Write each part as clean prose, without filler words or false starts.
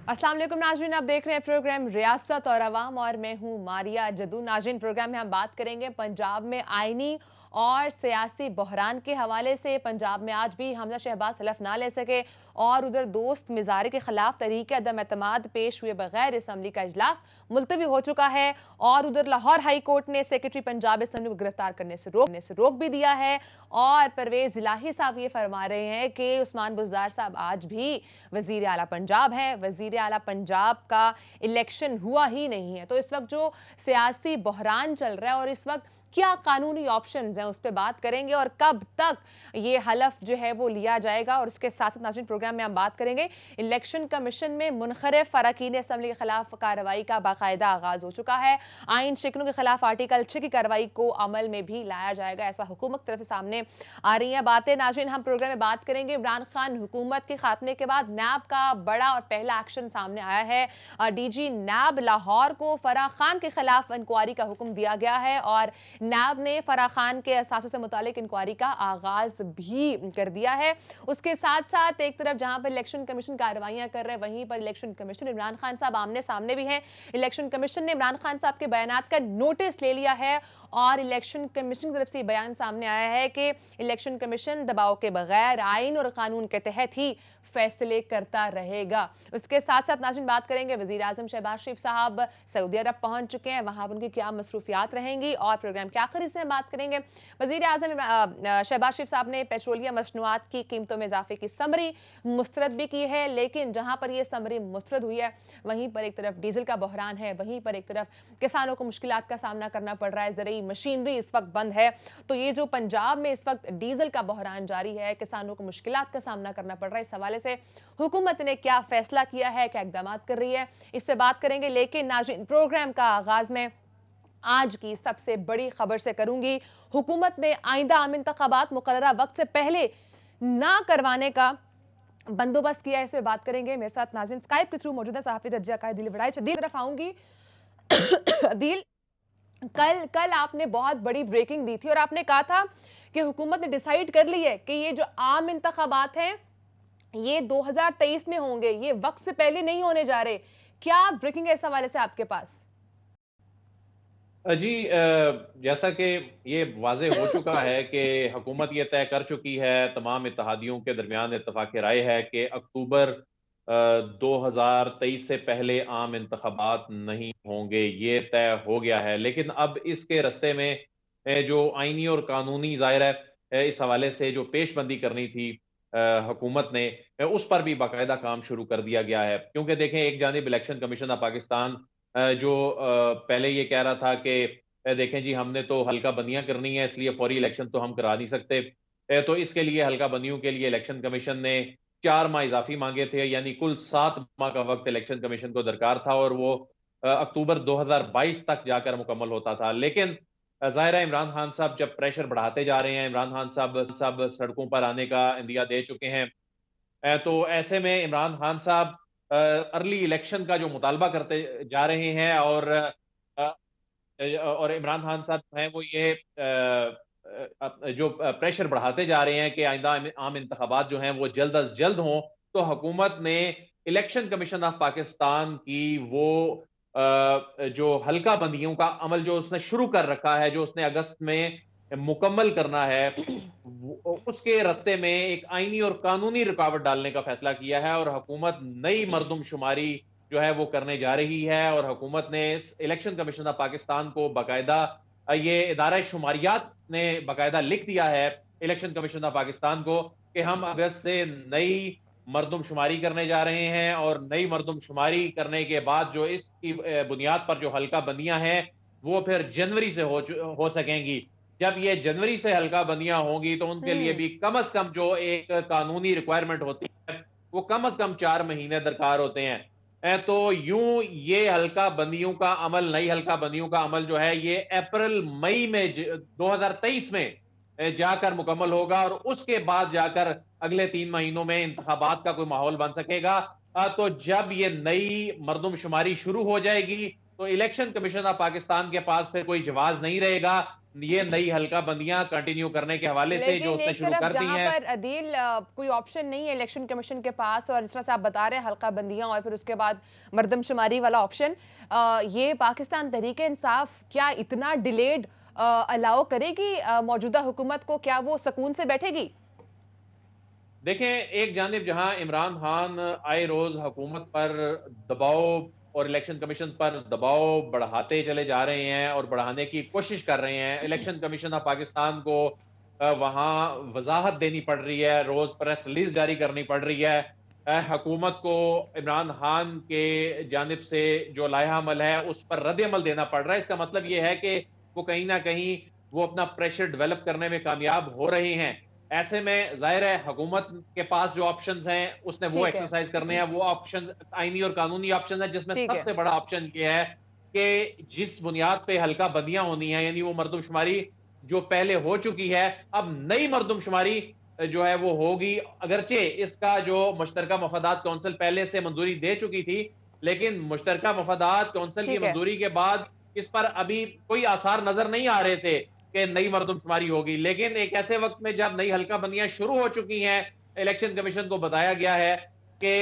अस्सलाम वालेकुम नाज़रीन, आप देख रहे हैं प्रोग्राम रियासत और अवाम और मैं हूं मारिया जदू। नाज़रीन, प्रोग्राम में हम बात करेंगे पंजाब में आईनी और सियासी बहरान के हवाले से। पंजाब में आज भी हमजा शहबाज हलफ ना ले सके और उधर दोस्त मिजारे के खिलाफ तरीके अदम एतमाद पेश हुए बगैर असम्बली का इजलास मुलतवी हो चुका है और उधर लाहौर हाई कोर्ट ने सेक्रेटरी पंजाब असम्बली को गिरफ्तार करने से रोक भी दिया है। और परवेज इलाही साहब ये फरमा रहे हैं कि उस्मान बुज़दार साहब आज भी वजीर आला पंजाब है। वजीर आला पंजाब का इलेक्शन हुआ ही नहीं है। तो इस वक्त जो सियासी बहरान चल रहा है और इस वक्त क्या कानूनी ऑप्शंस हैं उस पर बात करेंगे और कब तक ये हलफ जो है वो लिया जाएगा। और उसके साथ साथ नाज़रीन, प्रोग्राम में हम बात करेंगे इलेक्शन कमीशन में मुनखरफ अरकान असम्बली के खिलाफ कार्रवाई का बाकायदा आगाज हो चुका है। आइन शिकनों के खिलाफ आर्टिकल 6 की कार्रवाई को अमल में भी लाया जाएगा, ऐसा हुकूमत की तरफ से सामने आ रही है बातें। नाज़रीन, हम प्रोग्राम में बात करेंगे इमरान खान हुकूमत के खात्मे के बाद नैब का बड़ा और पहला एक्शन सामने आया है। डीजी नैब लाहौर को फराह खान के खिलाफ इंक्वायरी का हुक्म दिया गया है और नैब ने फराह खान के असासों से मुतालिक इंक्वायरी का आगाज भी कर दिया है। उसके साथ साथ एक तरफ जहां पर इलेक्शन कमीशन कार्रवाइयां कर रहे हैं, वहीं पर इलेक्शन कमीशन इमरान खान साहब आमने सामने भी हैं। इलेक्शन कमीशन ने इमरान खान साहब के बयानात का नोटिस ले लिया है और इलेक्शन कमीशन की तरफ से बयान सामने आया है कि इलेक्शन कमीशन दबाव के बगैर आइन और कानून के तहत ही फैसले करता रहेगा। उसके साथ साथ नाज़रीन बात करेंगे वजीर आजम शहबाज शरीफ साहब सऊदी अरब पहुंच चुके हैं, वहां उनकी क्या मसरूफियात रहेंगी और प्रोग्राम के आखिर हिस्से में बात करेंगे वजीर आजम शहबाज शरीफ साहब ने पेट्रोलियम मसनूआत की कीमतों में इजाफे की समरी मुस्तरद भी की है। लेकिन जहां पर यह समरी मुस्तरद हुई है वहीं पर एक तरफ डीजल का बहरान है, वहीं पर एक तरफ किसानों को मुश्किलात का सामना करना पड़ रहा है, ज़रूरी मशीनरी इस वक्त बंद है। तो ये जो पंजाब में इस वक्त डीजल का बहरान जारी है, किसानों को मुश्किलात का सामना करना पड़ रहा है, इस हवाले से हुकूमत ने क्या फैसला किया है, क्या इकदाम कर रही है, इस पे बात करेंगे। लेकिन नाज़रीन, प्रोग्राम का आगाज में आज की सबसे बड़ी खबर से करूंगी। हुकूमत ने आइंदा आम इंतखाबात मुकर्ररा वक्त से पहले ना करवाने का बंदोबस्त किया है, इस पे बात करेंगे। मेरे साथ नाज़रीन स्काइप के थ्रू मौजूदा सहाफी जज्जा अकायद दिल बड़ाई दिल तरफ आऊंगी। दिल, कल कल आपने बहुत बड़ी ब्रेकिंग दी थी और आपने कहा था कि हुकूमत ने डिसाइड कर ली है कि ये जो आम इंतखाबात हैं ये 2023 में होंगे, ये वक्त से पहले नहीं होने जा रहे। क्या ब्रेकिंग है इस हवाले से आपके पास? जी, जैसा कि ये वाज़ेह हो चुका है कि हुकूमत ये तय कर चुकी है, तमाम इत्तेहादियों के दरमियान इत्तफ़ाक़ राय है कि अक्टूबर 2023 से पहले आम इंतख़ाबात नहीं होंगे, ये तय हो गया है। लेकिन अब इसके रस्ते में जो आइनी और कानूनी ज़ाहिर है इस हवाले से जो पेशबंदी करनी थी हुकूमत ने, उस पर भी बाकायदा काम शुरू कर दिया गया है। क्योंकि देखें, एक जानिब इलेक्शन कमीशन ऑफ पाकिस्तान जो पहले ये कह रहा था कि देखें जी, हमने तो हल्का बंदियां करनी है, इसलिए फौरी इलेक्शन तो हम करा नहीं सकते। तो इसके लिए हल्का बंदियों के लिए इलेक्शन कमीशन ने 4 माह इजाफी मांगे थे, यानी कुल 7 माह का वक्त इलेक्शन कमीशन को दरकार था और वो अक्टूबर 2022 तक जाकर मुकम्मल होता था। लेकिन ज़ाहिर है इमरान खान साहब जब प्रेशर बढ़ाते जा रहे हैं, इमरान खान साहब सड़कों पर आने का इंदिया दे चुके हैं, तो ऐसे में इमरान खान साहब अर्ली इलेक्शन का जो मुतालबा करते जा रहे हैं और इमरान खान साहब हैं वो ये जो प्रेशर बढ़ाते जा रहे हैं कि आइंदा आम इंतखाबात जो हैं वो जल्द अज जल्द हों। तो हुकूमत ने इलेक्शन कमीशन ऑफ पाकिस्तान की वो जो हल्का बंदियों का अमल जो उसने शुरू कर रखा है, जो उसने अगस्त में मुकम्मल करना है, उसके रास्ते में एक आईनी और कानूनी रुकावट डालने का फैसला किया है और हुकूमत नई मरदमशुमारी जो है वो करने जा रही है। और हुकूमत ने इलेक्शन कमीशन ऑफ पाकिस्तान को बाकायदा ये इदारा शुमारियात ने बाकायदा लिख दिया है इलेक्शन कमीशन ऑफ पाकिस्तान को कि हम अगस्त से नई मरदमशुमारी करने जा रहे हैं और नई मरदमशुमारी करने के बाद जो इसकी बुनियाद पर जो हल्का बंदियां हैं वो फिर जनवरी से हो सकेंगी। जब ये जनवरी से हल्का बंदियां होंगी तो उनके लिए भी कम अज कम जो एक कानूनी रिक्वायरमेंट होती है वो कम अज कम 4 महीने दरकार होते हैं। तो यूं ये हल्का बंदियों का अमल, नई हल्का बंदियों का अमल जो है ये अप्रैल मई में 2023 में जाकर मुकम्मल होगा और उसके बाद जाकर अगले 3 महीनों में इंतखाबात का कोई माहौल बन सकेगा। तो जब ये नई मरदमशुमारी शुरू हो जाएगी तो इलेक्शन कमीशन ऑफ पाकिस्तान के पास फिर कोई जवाब नहीं रहेगा ये नई हल्का बंदियां कंटिन्यू करने के हवाले से जो लेकिन उसने एक शुरू तरफ कर दी जहां हैं। पर अदील कोई ऑप्शन नहीं है इलेक्शन कमीशन के पास, और जिस तरह से आप बता रहे हैं हल्का बंदियां और फिर उसके बाद मर्दमशुमारी वाला ऑप्शन, ये पाकिस्तान तहरीक इंसाफ क्या इतना डिलेड अलाउ करेगी मौजूदा हुकूमत को? क्या वो सुकून से बैठेगी? देखें, एक जानिब जहां इमरान खान आए रोज हुकूमत पर दबाव और इलेक्शन कमीशन पर दबाव बढ़ाते चले जा रहे हैं और बढ़ाने की कोशिश कर रहे हैं। इलेक्शन कमीशन ऑफ पाकिस्तान को वहां वजाहत देनी पड़ रही है, रोज प्रेस रिलीज जारी करनी पड़ रही है। हुकूमत को इमरान खान के जानिब से जो लाया अमल है उस पर रद्द अमल देना पड़ रहा है। इसका मतलब यह है कि वो कहीं ना कहीं वो अपना प्रेशर डेवलप करने में कामयाब हो रहे हैं। ऐसे में जाहिर है हुकूमत के पास जो ऑप्शंस हैं उसने वो ठीक है। एक्सरसाइज करने हैं। वो ऑप्शन आईनी और कानूनी ऑप्शन है, जिसमें ठीक है। सबसे बड़ा ऑप्शन ये है कि जिस बुनियाद पे हल्का बंदियां होनी है, यानी वो मरदमशुमारी जो पहले हो चुकी है, अब नई मरदमशुमारी जो है वो होगी। अगरचे इसका जो मुश्तरका मफादात कौंसिल पहले से मंजूरी दे चुकी थी, लेकिन मुश्तरका मफादात कौंसिल की ठीक है। मंजूरी के बाद इस पर अभी कोई आसार नजर नहीं आ रहे थे कि नई मरदमशुमारी होगी। लेकिन एक ऐसे वक्त में जब नई हल्का बंदियां शुरू हो चुकी हैं, इलेक्शन कमीशन को बताया गया है कि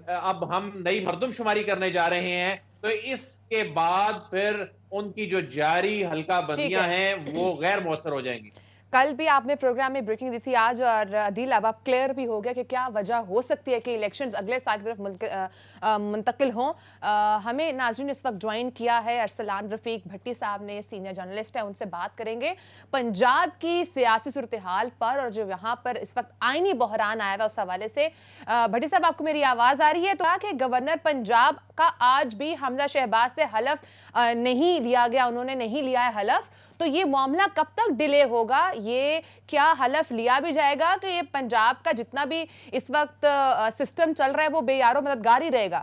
अब हम नई मरदमशुमारी करने जा रहे हैं, तो इसके बाद फिर उनकी जो जारी हल्का ठीक बंदियां है। हैं वो गैर मौसर हो जाएंगी। कल भी आपने प्रोग्राम में ब्रेकिंग दी थी आज, और अदील अब आप क्लियर भी हो गया कि क्या वजह हो सकती है कि इलेक्शंस अगले साल की तरफ मुंतकिल हों। हमें नाज़रीन इस वक्त ज्वाइन किया है अरसलान रफीक भट्टी साहब ने, सीनियर जर्नलिस्ट है, उनसे बात करेंगे पंजाब की सियासी सूरत हाल पर और जो यहाँ पर इस वक्त आईनी बहरान आया हुआ उस हवाले से। भट्टी साहब, आपको मेरी आवाज आ रही है? तो कि गवर्नर पंजाब का आज भी हमजा शहबाज से हलफ नहीं लिया गया, उन्होंने नहीं लिया है हलफ, तो ये मामला कब तक डिले होगा? ये क्या हलफ लिया भी जाएगा कि ये पंजाब का जितना भी इस वक्त सिस्टम चल रहा है वो बेयारो मददगार ही रहेगा?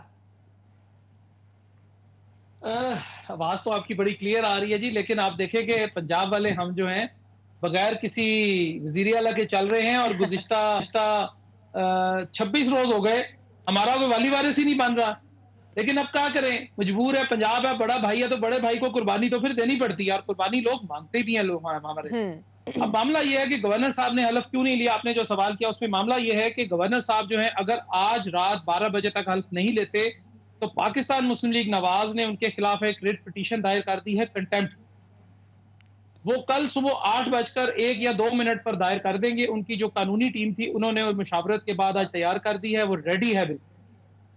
आवाज तो आपकी बड़ी क्लियर आ रही है जी, लेकिन आप देखें कि पंजाब वाले हम जो हैं बगैर किसी वजीर आला के चल रहे हैं, और गुज़िश्ता 26 रोज हो गए हमारा कोई वाली वारिस ही नहीं बन रहा। लेकिन अब क्या करें, मजबूर है, पंजाब है, बड़ा भाई है, तो बड़े भाई को कुर्बानी तो फिर देनी पड़ती है, और कुर्बानी लोग मांगते भी हैं लोग हमारे से। अब मामला यह है कि गवर्नर साहब ने हल्फ क्यों नहीं लिया, आपने जो सवाल किया उसमें मामला यह है कि गवर्नर साहब जो है अगर आज रात 12 बजे तक हल्फ नहीं लेते तो पाकिस्तान मुस्लिम लीग नवाज ने उनके खिलाफ एक रिट पिटीशन दायर कर दी है, कंटेम्प्ट। वो कल सुबह 8:01 या 2 पर दायर कर देंगे। उनकी जो कानूनी टीम थी उन्होंने मुशावरत के बाद आज तैयार कर दी है, वो रेडी है बिल्कुल।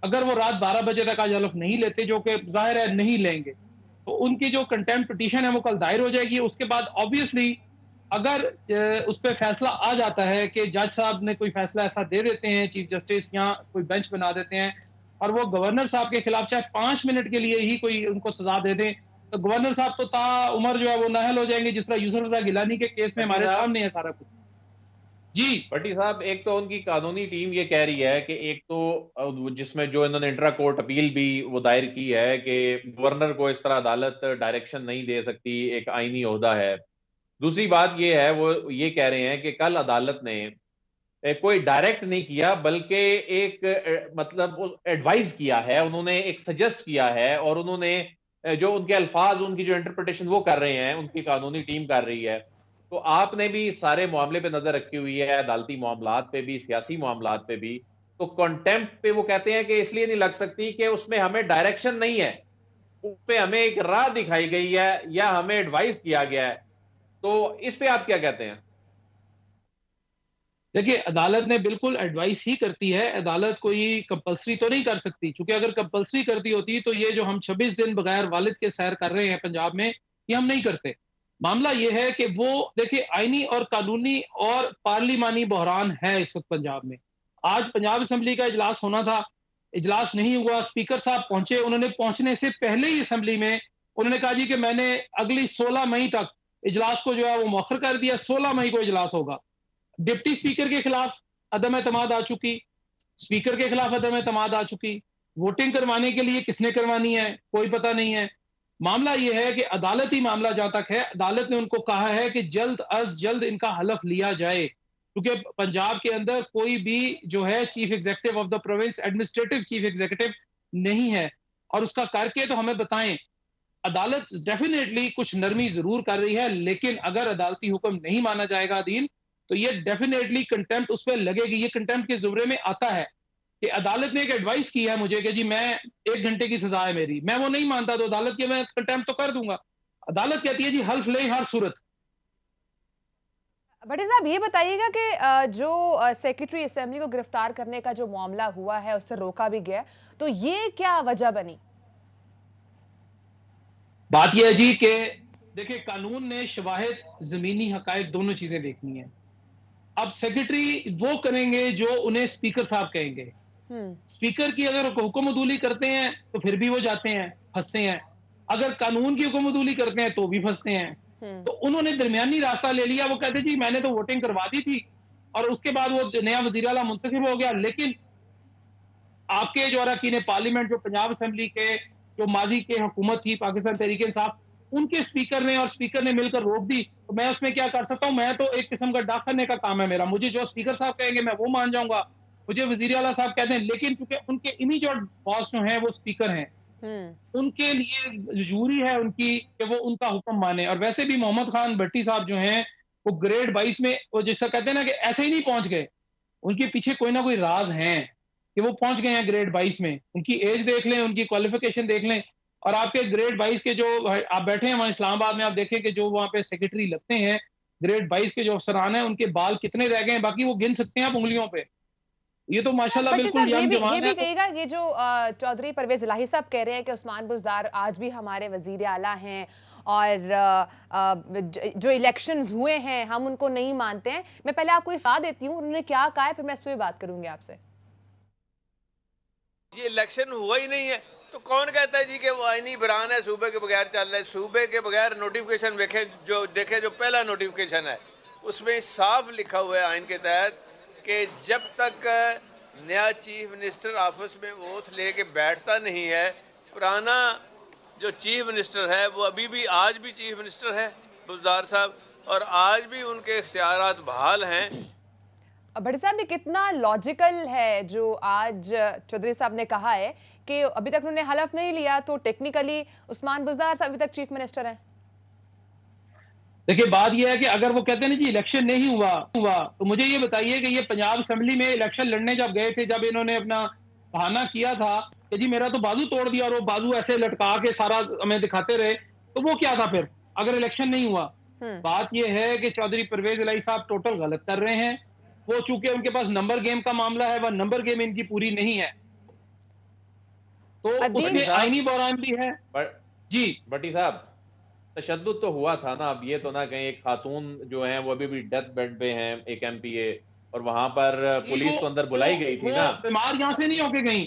अगर वो रात 12 बजे तक आज हल्फ नहीं लेते, जो कि जाहिर है नहीं लेंगे, तो उनकी जो कंटेम्प्ट पिटीशन है वो कल दायर हो जाएगी। उसके बाद ऑब्वियसली अगर उस पर फैसला आ जाता है कि जज साहब ने कोई फैसला ऐसा दे देते हैं, चीफ जस्टिस या कोई बेंच बना देते हैं, और वो गवर्नर साहब के खिलाफ चाहे 5 मिनट के लिए ही कोई उनको सजा दे दें, तो गवर्नर साहब तो ता उमर जो है वो नाहल हो जाएंगे, जिस तरह यूसुफ रजा गिलानी के केस में हमारे सामने है सारा कुछ। जी भट्टी साहब, एक तो उनकी कानूनी टीम ये कह रही है कि एक तो जिसमें जो इन्होंने इंट्रा कोर्ट अपील भी वो दायर की है कि गवर्नर को इस तरह अदालत डायरेक्शन नहीं दे सकती, एक आईनी ओहदा है। दूसरी बात ये है, वो ये कह रहे हैं कि कल अदालत ने कोई डायरेक्ट नहीं किया, बल्कि एक मतलब एडवाइस किया है, उन्होंने एक सजेस्ट किया है, और उन्होंने जो उनके अल्फाज, उनकी जो इंटरप्रिटेशन वो कर रहे हैं, उनकी कानूनी टीम कर रही है। तो आपने भी सारे मामले पे नजर रखी हुई है, अदालती मामलात पे भी, सियासी मामलात पे भी। तो कंटेम्प्ट पे वो कहते हैं कि इसलिए नहीं लग सकती कि उसमें हमें डायरेक्शन नहीं है, उस पे हमें एक राह दिखाई गई है या हमें एडवाइस किया गया है। तो इस पे आप क्या कहते हैं? देखिए, अदालत ने बिल्कुल एडवाइस ही करती है, अदालत कोई कंपलसरी तो नहीं कर सकती, क्योंकि अगर कंपलसरी करती होती तो ये जो हम 26 दिन बगैर वालिद के सैर कर रहे हैं पंजाब में, ये हम नहीं करते। मामला ये है कि वो देखिए आईनी और कानूनी और पार्लिमानी बहरान है इस वक्त पंजाब में। आज पंजाब असेंबली का इजलास होना था, इजलास नहीं हुआ। स्पीकर साहब पहुंचे, उन्होंने पहुंचने से पहले ही असेंबली में उन्होंने कहा जी कि मैंने अगली 16 मई तक इजलास को जो है वो मौखर कर दिया, 16 मई को इजलास होगा। डिप्टी स्पीकर के खिलाफ अदम एतमाद आ चुकी, स्पीकर के खिलाफ अदम एतमाद आ चुकी, वोटिंग करवाने के लिए किसने करवानी है कोई पता नहीं है। मामला यह है कि अदालती मामला जहां तक है, अदालत ने उनको कहा है कि जल्द अज जल्द इनका हलफ लिया जाए, क्योंकि पंजाब के अंदर कोई भी जो है chief executive of the province, administrative chief executive नहीं है, और उसका करके तो हमें बताएं। अदालत डेफिनेटली कुछ नरमी जरूर कर रही है, लेकिन अगर अदालती हुक्म नहीं माना जाएगा अदील, तो ये डेफिनेटली कंटेम्प्ट उस पर लगेगी। ये कंटेम्प्ट के जुमरे में आता है कि अदालत ने एक एडवाइस की है मुझे कि जी मैं 1 घंटे की सजा है मेरी, मैं वो नहीं मानता तो अदालत की मैं कंटेम्प्ट तो कर दूंगा। अदालत कहती है जी हल्फ लें हर सूरत। भट्टी साहब ये बताइएगा कि जो सेक्रेटरी असेंबली को गिरफ्तार करने का जो मामला हुआ है उससे रोका भी गया, तो ये क्या वजह बनी? बात यह है जी कि देखिए कानून ने शवाहिद जमीनी हकायक दोनों चीजें देखनी है। अब सेक्रेटरी वो करेंगे जो उन्हें स्पीकर साहब कहेंगे। स्पीकर की अगर हुक्म अदूली करते हैं तो फिर भी वो जाते हैं, फंसते हैं। अगर कानून की हुक्म अदूली करते हैं तो भी फंसते हैं। तो उन्होंने दरमियानी रास्ता ले लिया। वो कहते जी मैंने तो वोटिंग करवा दी थी और उसके बाद वो नया वजीर आला मुंतखब हो गया, लेकिन आपके जो अरकान पार्लियामेंट जो पंजाब असेंबली के जो माजी के हुकूमत थी पाकिस्तान तहरीक इंसाफ, उनके स्पीकर ने और स्पीकर ने मिलकर रोक दी, तो मैं उसमें क्या कर सकता हूं? मैं तो एक किस्म का डाक करने का काम है मेरा। मुझे जो स्पीकर साहब कहेंगे मैं वो मान जाऊंगा, मुझे वजीर आला साहब कहते हैं, लेकिन चूंकि उनके इमीडिएट बॉस जो हैं वो स्पीकर हैं, उनके लिए जरूरी है उनकी कि वो उनका हुक्म माने। और वैसे भी मोहम्मद खान भट्टी साहब जो हैं वो ग्रेड 22 में, वो जैसा कहते हैं ना कि ऐसे ही नहीं पहुंच गए, उनके पीछे कोई ना कोई राज है कि वो पहुंच गए हैं ग्रेड 22 में। उनकी एज देख लें, उनकी क्वालिफिकेशन देख लें, और आपके ग्रेड 22 के जो आप बैठे हैं वहां इस्लामाबाद में, आप देखें कि जो वहां पे सेक्रेटरी लगते हैं ग्रेड 22 के जो अफसरान हैं, उनके बाल कितने रह गए हैं, बाकी वो गिन सकते हैं आप उंगलियों पे। ये तो माशाल्लाह बिल्कुल यंग जवान है। ये भी कहेगा, ये जो चौधरी परवेज इलाही साहब कह रहे हैं कि उस्मान बुज़दार आज भी हमारे वजीर आला हैं और जो इलेक्शंस हुए हैं हम उनको नहीं मानते हैं। मैं पहले आपको ये सलाह देती हूँ उन्होंने क्या कहा है, फिर मैं इस पर बात करूंगी आपसे। ये इलेक्शन हुआ ही नहीं है तो कौन कहता है जी कि वो आईनी बरान है, सूबे के बगैर चल रहा है। सूबे के बगैर नोटिफिकेशन देखे जो पहला नोटिफिकेशन है उसमें साफ लिखा हुआ है आइन के तहत कि जब तक नया चीफ मिनिस्टर ऑफिस में ओथ लेके बैठता नहीं है, पुराना जो चीफ मिनिस्टर है वो अभी भी आज भी चीफ मिनिस्टर है बुज़दार साहब, और आज भी उनके इख्तियारात बहाल हैं। भट्टी साहब ये कितना लॉजिकल है जो आज चौधरी साहब ने कहा है कि अभी तक उन्होंने हलफ नहीं लिया तो टेक्निकली उस्मान बुज़दार साहब अभी तक चीफ मिनिस्टर हैं। देखिए बात यह है कि अगर वो कहते हैं ना जी इलेक्शन नहीं हुआ तो मुझे ये बताइए कि ये पंजाब असेंबली में इलेक्शन लड़ने जब गए थे, जब इन्होंने अपना बहाना किया था कि जी मेरा तो बाजू तोड़ दिया और वो बाजू ऐसे लटका के सारा हमें दिखाते रहे, तो वो क्या था फिर अगर इलेक्शन नहीं हुआ? बात यह है कि चौधरी परवेज इलाही साहब टोटल गलत कर रहे हैं। वो चूंकि उनके पास नंबर गेम का मामला है, वह नंबर गेम इनकी पूरी नहीं है, तो उसमें आईनी बहरान भी है। जी भट्टी साहब तशद्दुद तो हुआ था ना, अब ये तो ना कहीं एक खातून जो है वो अभी भी डेथ बेड पे हैं, एक एमपीए, और वहां पर पुलिस तो अंदर बुलाई गई थी ना। बीमार यहाँ से नहीं होके गई,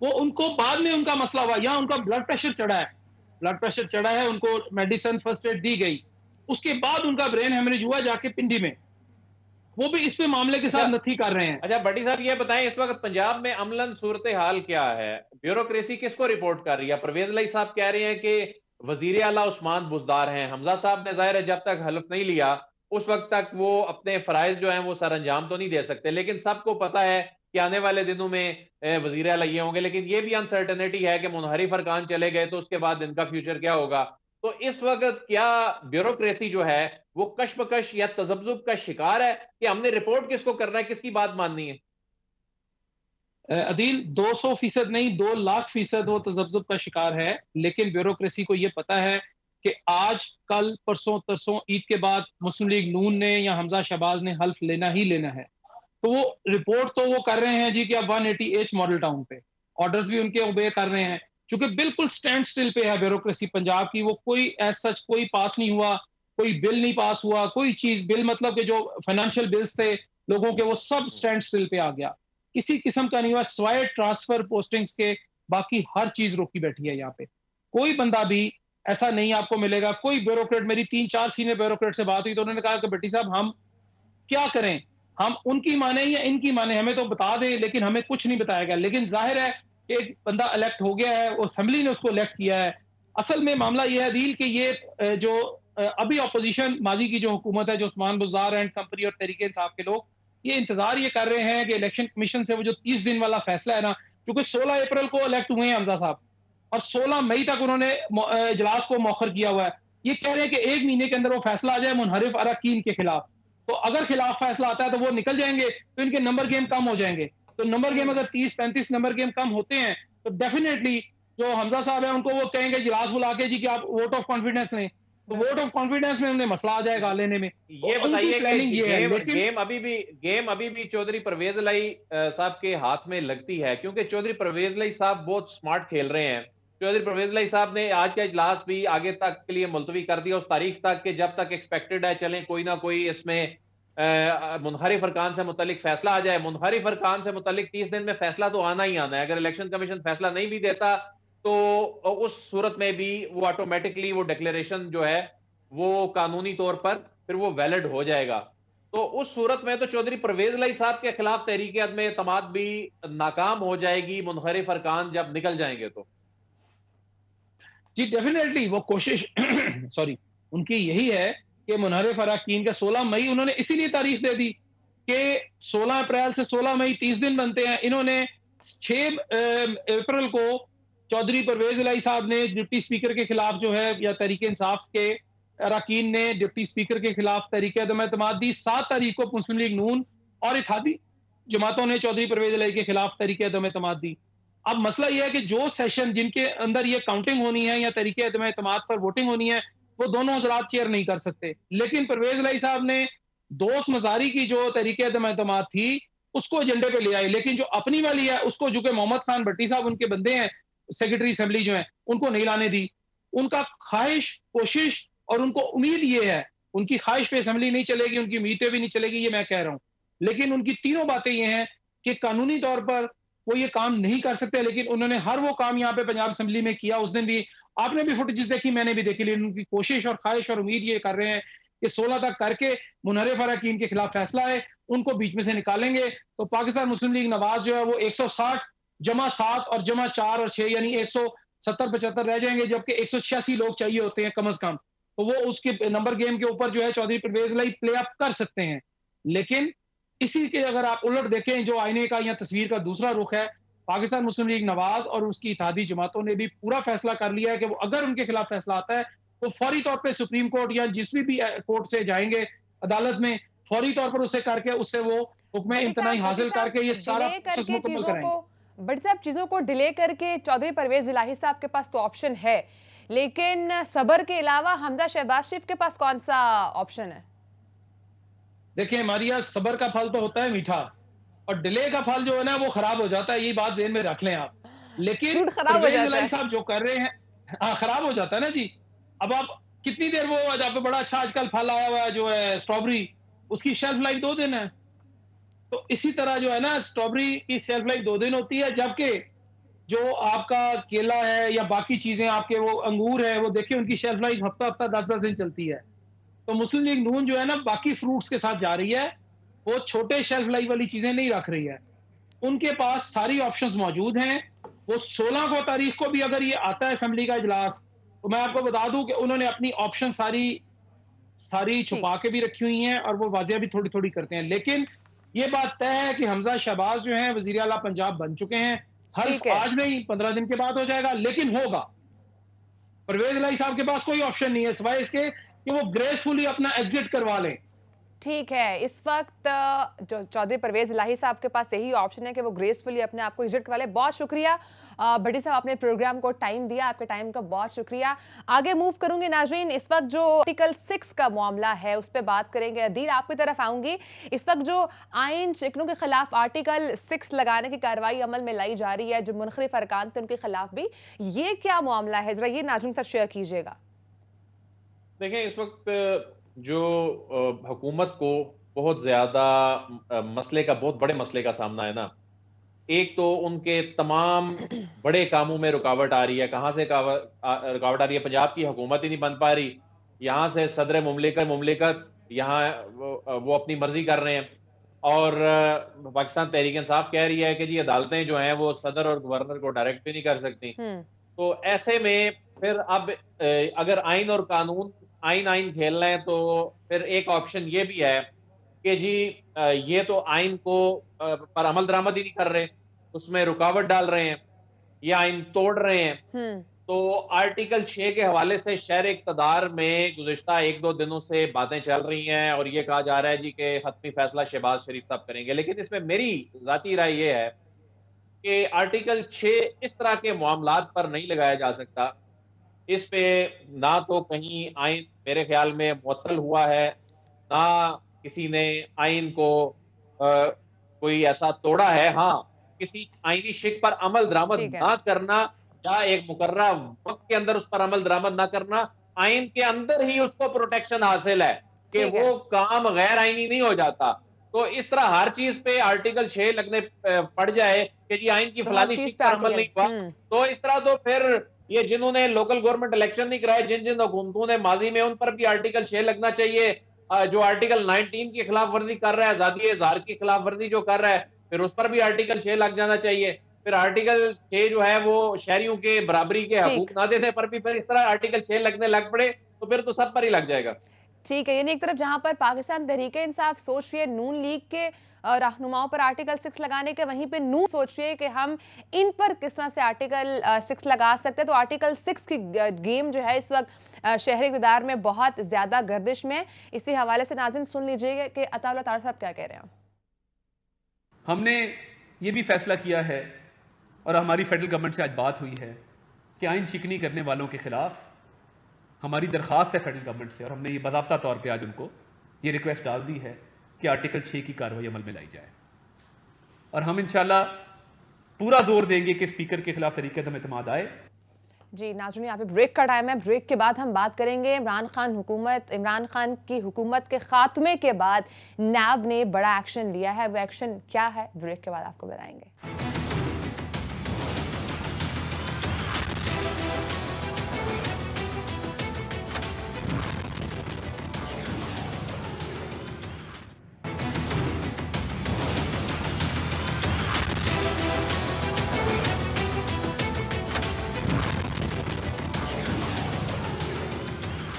वो उनको बाद में उनका मसला हुआ, यहाँ उनका ब्लड प्रेशर चढ़ा है, उनको मेडिसिन फर्स्ट एड दी गई, उसके बाद उनका ब्रेन हेमरेज हुआ जाके पिंडी में, वो भी इस पे मामले के साथ नथी कर रहे हैं। अच्छा भट्टी साहब ये बताएं इस वक्त पंजाब में अमलन सूरत हाल क्या है? ब्यूरोक्रेसी किसको रिपोर्ट कर रही है? परवेज इलाही साहब कह रहे हैं कि वजीर आला उस्मान बुज़दार हैं। हमजा साहब ने जाहिर है जब तक हल्फ नहीं लिया उस वक्त तक वो अपने फराइज जो हैं वो सर अंजाम तो नहीं दे सकते, लेकिन सबको पता है कि आने वाले दिनों में वजीर आला ये होंगे, लेकिन ये भी अनसर्टेनिटी है कि मुनहरिफ अरकान चले गए तो उसके बाद इनका फ्यूचर क्या होगा। तो इस वक्त क्या ब्यूरोक्रेसी जो है वो कशमकश या तजब्जुब का शिकार है कि हमने रिपोर्ट किसको करना है, किसकी बात माननी है? अदील 200% नहीं 2,00,000% वो तजब्जुब का शिकार है, लेकिन ब्यूरोक्रेसी को ये पता है कि आज कल परसों तरसों ईद के बाद मुस्लिम लीग नून ने या हमजा शहबाज ने हल्फ लेना ही लेना है, तो वो रिपोर्ट तो वो कर रहे हैं जी कि अब 180H मॉडल टाउन पे ऑर्डर्स भी उनके ओबे कर रहे हैं, क्योंकि बिल्कुल स्टैंड स्टिल पे है ब्यूरोक्रेसी पंजाब की। वो कोई एज सच कोई पास नहीं हुआ, कोई बिल नहीं पास हुआ, कोई चीज बिल मतलब कि जो फाइनेंशियल बिल्स थे लोगों के वो सब स्टैंड स्टिल पे आ गया, किसी किस्म का नहीं हुआ स्वाय ट्रांसफर पोस्टिंग्स के, बाकी हर चीज रोकी बैठी है यहाँ पे। कोई बंदा भी ऐसा नहीं आपको मिलेगा। कोई ब्यूरोक्रेट, मेरी 3-4 सीनियर ब्यूरोक्रेट से बात हुई तो उन्होंने कहा कि भट्टी साहब हम क्या करें, हम उनकी माने या इनकी माने, हमें तो बता दें, लेकिन हमें कुछ नहीं बताया गया। लेकिन जाहिर है कि एक बंदा इलेक्ट हो गया है, वो असेंबली ने उसको इलेक्ट किया है। असल में मामला यह है दिल कि ये जो अभी अपोजिशन माजी की जो हुकूमत है, जो उस्मान बुज़दार एंड कंपनी और तहरीक इंसाफ के लोग ये इंतजार ये कर रहे हैं कि इलेक्शन कमीशन से वो जो 30 दिन वाला फैसला है ना, क्योंकि 16 अप्रैल को इलेक्ट हुए हैं हमजा साहब, और 16 मई तक उन्होंने इजलास को मौखर किया हुआ है। ये कह रहे हैं कि 1 महीने के अंदर वो फैसला आ जाए मुनहरिफ अरकान के खिलाफ। तो अगर खिलाफ फैसला आता है तो वो निकल जाएंगे, तो इनके नंबर गेम कम हो जाएंगे। तो नंबर गेम अगर 30-35 नंबर गेम कम होते हैं तो डेफिनेटली जो हमजा साहब है उनको वो कहेंगे इजलास बुला के जी कि आप वोट ऑफ कॉन्फिडेंस लें, तो वोट ऑफ कॉन्फिडेंस में उन्हें मसला आ जाएगा लेने में। ये तो उनकी बताइए प्लानिंग कि ये है। गेम लेकिन गेम अभी भी चौधरी परवेज लाई साहब के हाथ में लगती है, क्योंकि चौधरी परवेज लाई साहब बहुत स्मार्ट खेल रहे हैं। चौधरी परवेज लाई साहब ने आज का इजलास भी आगे तक के लिए मुलतवी कर दिया, उस तारीख तक के जब तक एक्सपेक्टेड है चलें कोई ना कोई इसमें मुनहरिफ अरकान से मुतलिक फैसला आ जाए। मुनहरिफ अरकान से मुतलिक 30 दिन में फैसला तो आना ही आना है। अगर इलेक्शन कमीशन फैसला नहीं भी देता तो उस सूरत में भी वो ऑटोमेटिकली वो डिक्लेरेशन जो है वो कानूनी तौर पर फिर वो वैलिड हो जाएगा। तो उस सूरत में तो चौधरी परवेज लाई साहब के खिलाफ तहरीक अदम एतमाद भी नाकाम हो जाएगी, मुनहरिफ अरकान जब निकल जाएंगे तो। जी डेफिनेटली वो कोशिश सॉरी उनकी यही है कि मुनहरिफ अरकान का 16 मई उन्होंने इसीलिए तारीख दे दी कि 16 अप्रैल से 16 मई 30 दिन बनते हैं। इन्होंने 6 अप्रैल को चौधरी परवेज इलाही साहब ने डिप्टी स्पीकर के खिलाफ जो है या तहरीक इंसाफ के अरकान ने डिप्टी स्पीकर के खिलाफ तहरीक अदम एतमाद दी। 7 तारीख को मुस्लिम लीग नून और इत्तेहादी जमातों ने चौधरी परवेज इलाही के खिलाफ तहरीक अदम एतमाद दी। अब मसला यह है कि जो सेशन जिनके अंदर ये काउंटिंग होनी है या तहरीक अदम एतमाद पर वोटिंग होनी है वो दोनों हजरात चेयर नहीं कर सकते। लेकिन परवेज इलाही साहब ने दोस्त मजारी की जो तहरीक अदम एतमाद थी उसको एजेंडे पे ले आई, लेकिन जो अपनी वाली है उसको जो कि मोहम्मद खान भट्टी साहब उनके बंदे हैं सेक्रेटरी असेंबली जो है उनको नहीं लाने दी। उनका ख्वाहिश कोशिश और उनको उम्मीद ये है, उनकी ख्वाहिश पे असेंबली नहीं चलेगी, उनकी उम्मीद पे भी नहीं चलेगी, ये मैं कह रहा हूं। लेकिन उनकी तीनों बातें ये हैं कि कानूनी तौर पर वो ये काम नहीं कर सकते, लेकिन उन्होंने हर वो काम यहाँ पे पंजाब असेंबली में किया। उस दिन भी आपने भी फुटेज देखी, मैंने भी देखी, लेकिन उनकी कोशिश और ख्वाहिश और उम्मीद ये कर रहे हैं कि 16 तक करके मुनहरिफ अरकान के खिलाफ फैसला है, उनको बीच में से निकालेंगे तो पाकिस्तान मुस्लिम लीग नवाज जो है वो 160 जमा 7 और जमा 4 और 6 यानी 170-75 रह जाएंगे, जबकि 186 लोग चाहिए होते हैं कम अज कम। तो वो उसके नंबर गेम के ऊपर जो है चौधरी परवेज इलाही प्ले अप कर सकते हैं। लेकिन इसी के अगर आप उलट देखें जो आईने का या तस्वीर का दूसरा रुख है, पाकिस्तान मुस्लिम लीग नवाज और उसकी इत्तेहादी जमातों ने भी पूरा फैसला कर लिया है कि वो अगर उनके खिलाफ फैसला आता है तो फौरी तौर पे सुप्रीम कोर्ट या जिस भी कोर्ट से जाएंगे अदालत में, फौरी तौर पर उसे करके उससे वो हुक्म इम्तनाई हासिल करके ये सारा प्रोसेस मुकम्मल कराएंगे। बट साहब चीजों को डिले करके चौधरी परवेज इलाही साहब के पास तो ऑप्शन है, लेकिन सबर के अलावा हमजा शहबाज शरीफ के पास कौन सा ऑप्शन है? देखिए मारिया, सबर का फल तो होता है मीठा और डिले का फल जो है ना वो खराब हो जाता है, ये बात ज़हन में रख लें आप। लेकिन परवेज इलाही साहब जो कर रहे हैं, हाँ खराब हो जाता है ना जी। अब आप कितनी देर वो आप बड़ा अच्छा आजकल फल आया हुआ है जो है स्ट्रॉबेरी, उसकी शेल्फ लाइफ 2 दिन है। तो इसी तरह जो है ना स्ट्रॉबेरी की शेल्फ लाइफ 2 दिन होती है, जबकि जो आपका केला है या बाकी चीजें आपके वो अंगूर है वो देखिए उनकी शेल्फ लाइफ हफ्ता 10-10 दिन चलती है। तो मुस्लिम लीग नून जो है ना बाकी फ्रूट्स के साथ जा रही है, वो छोटे शेल्फ लाइफ वाली चीजें नहीं रख रही है। उनके पास सारी ऑप्शंस मौजूद हैं। वो 16 को तारीख को भी अगर ये आता है असेंबली का इजलास, तो मैं आपको बता दूं कि उन्होंने अपनी ऑप्शन सारी छुपा के भी रखी हुई हैं और वो वाजिया भी थोड़ी थोड़ी करते हैं। लेकिन ये बात तय है कि हमजा शहबाज जो है वजीर आला पंजाब बन चुके हैं। हल्फ आज नहीं 15 दिन के बाद हो जाएगा, लेकिन होगा। परवेज इलाही साहब के पास कोई ऑप्शन नहीं है सिवाय इसके कि वो ग्रेसफुली अपना एग्जिट करवा लें। ठीक है, इस वक्त जो चौधरी परवेज इलाही साहब के पास यही ऑप्शन है कि वो ग्रेसफुली अपने आप को एग्जिट करवा ले। बहुत शुक्रिया भट्टी साहब, आपने प्रोग्राम को टाइम दिया, आपके टाइम का बहुत शुक्रिया। आगे मूव करूंगे नाजरीन, इस वक्त जो आर्टिकल 6 का मामला है उस पर बात करेंगे। अदील आपकी तरफ आऊंगी। इस वक्त जो आइन शिकनों के खिलाफ आर्टिकल 6 लगाने की कार्रवाई अमल में लाई जा रही है, जो मुनखरिफ अरकान थे उनके खिलाफ भी, ये क्या मामला है, जरा ये नाजरीन के साथ शेयर कीजिएगा। देखें, इस वक्त जो हुकूमत को बहुत ज्यादा मसले का, बहुत बड़े मसले का सामना है ना। एक तो उनके तमाम बड़े कामों में रुकावट आ रही है। कहाँ से रुकावट आ रही है? पंजाब की हुकूमत ही नहीं बन पा रही, यहाँ से सदर मुमलिकत यहाँ वो अपनी मर्जी कर रहे हैं और पाकिस्तान तहरीक इंसाफ कह रही है कि जी अदालतें जो हैं वो सदर और गवर्नर को डायरेक्ट भी नहीं कर सकती। तो ऐसे में फिर अब अगर आइन और कानून आइन खेल रहे हैं तो फिर एक ऑप्शन ये भी है कि जी ये तो आइन को पर अमल दरामद ही नहीं कर रहे, उसमें रुकावट डाल रहे हैं। ये आइन तोड़ रहे हैं। तो आर्टिकल 6 के हवाले से शहर इक़्तिदार में गुज़िश्ता 1-2 दिनों से बातें चल रही हैं और ये कहा जा रहा है जी कि हतमी फैसला शहबाज शरीफ साहब करेंगे। लेकिन इसमें मेरी ज़ाती राय ये है कि आर्टिकल 6 इस तरह के मामलात पर नहीं लगाया जा सकता। इस पे ना तो कहीं आइन मेरे ख्याल में मुअत्तल हुआ है, ना किसी ने आइन को कोई ऐसा तोड़ा है। हाँ, किसी आइनी शिक पर अमल दरामद ठीक है। ना करना या एक मुकर्रर वक्त के अंदर उस पर अमल दरामद ना करना, आइन के अंदर ही उसको प्रोटेक्शन हासिल है कि ठीक है। वो काम गैर आइनी नहीं हो जाता। तो इस तरह हर चीज पे आर्टिकल 6 लगने पड़ जाए कि जी आइन की तो हर फलानी चीज शिक पे पर अमल नहीं हुआ, आर्टिकल तो इस तरह तो फिर ये जिन्होंने लोकल गवर्नमेंट इलेक्शन नहीं कराए, जिन जिन हुकूमतों ने माजी में, उन पर भी आर्टिकल 6 लगना चाहिए। जो आर्टिकल 19 की खिलाफ वर्जी कर रहा है, आजादी इज़हार की खिलाफ वर्जी जो कर रहा है, फिर उस पर भी आर्टिकल 6 लग जाना चाहिए। फिर आर्टिकल 6 जो है वो शहरियों के बराबरी के हकूक ठीक। ना देने पर भी फिर इस तरह आर्टिकल 6 लगने लग पड़े, तो फिर तो सब पर ही लग जाएगा। ठीक है, यानी एक तरफ जहां पर पाकिस्तान तहरीक-ए-इंसाफ सोच रही है नून लीग के रहनुमाओं पर आर्टिकल 6 लगाने के, वहीं पे नून सोच रही है कि हम इन पर किस तरह से आर्टिकल 6 लगा सकते हैं। तो आर्टिकल 6 की गेम जो है इस वक्त शहरी इक़्तिदार में बहुत ज्यादा गर्दिश में। इसी हवाले से नाज़रीन सुन लीजिए कि अताउल्लाह तारा साहब क्या कह रहे हैं। हमने ये भी फैसला किया है और हमारी फेडरल गवर्नमेंट से आज बात हुई है कि आइन शिकनी करने वालों के खिलाफ हमारी दरख्वास्त है फेडरल गवर्नमेंट से, और हमने ये बाज़ाब्ता तौर पे आज उनको ये रिक्वेस्ट डाल दी है कि आर्टिकल 6 की कार्रवाई अमल में लाई जाए। और हम इंशाल्लाह पूरा जोर देंगे कि स्पीकर के खिलाफ तरीके अदम एतमाद आए। जी नाज़रीन, यहाँ पे ब्रेक का टाइम है। ब्रेक के बाद हम बात करेंगे इमरान खान की हुकूमत के खात्मे के बाद नैब ने बड़ा एक्शन लिया है। वो एक्शन क्या है, ब्रेक के बाद आपको बताएंगे।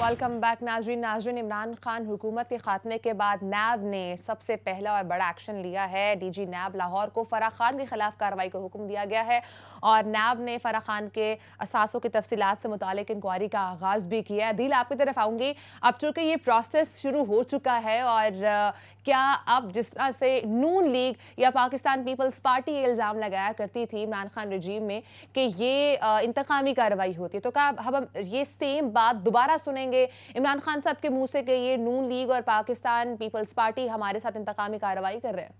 वेलकम बैक नाजरीन। इमरान खान हुकूमत के खात्मे के बाद नैब ने सबसे पहला और बड़ा एक्शन लिया है। डीजी नैब लाहौर को फराह खान के खिलाफ कार्रवाई का हुक्म दिया गया है और नैब ने फराह खान के असासों की तफसीलात से मुतालिक इंक्वायरी का आगाज भी किया है। दिल आपकी तरफ आऊंगी। अब चूंकि ये प्रोसेस शुरू हो चुका है और क्या अब जिस तरह से नून लीग या पाकिस्तान पीपल्स पार्टी ये इल्ज़ाम लगाया करती थी इमरान खान रजीम में कि ये इंतकामी कार्रवाई होती है, तो क्या हम ये सेम बात दोबारा सुनेंगे इमरान खान साहब के मुंह से कि ये नून लीग और पाकिस्तान पीपल्स पार्टी हमारे साथ इंतकामी कार्रवाई कर रहे हैं?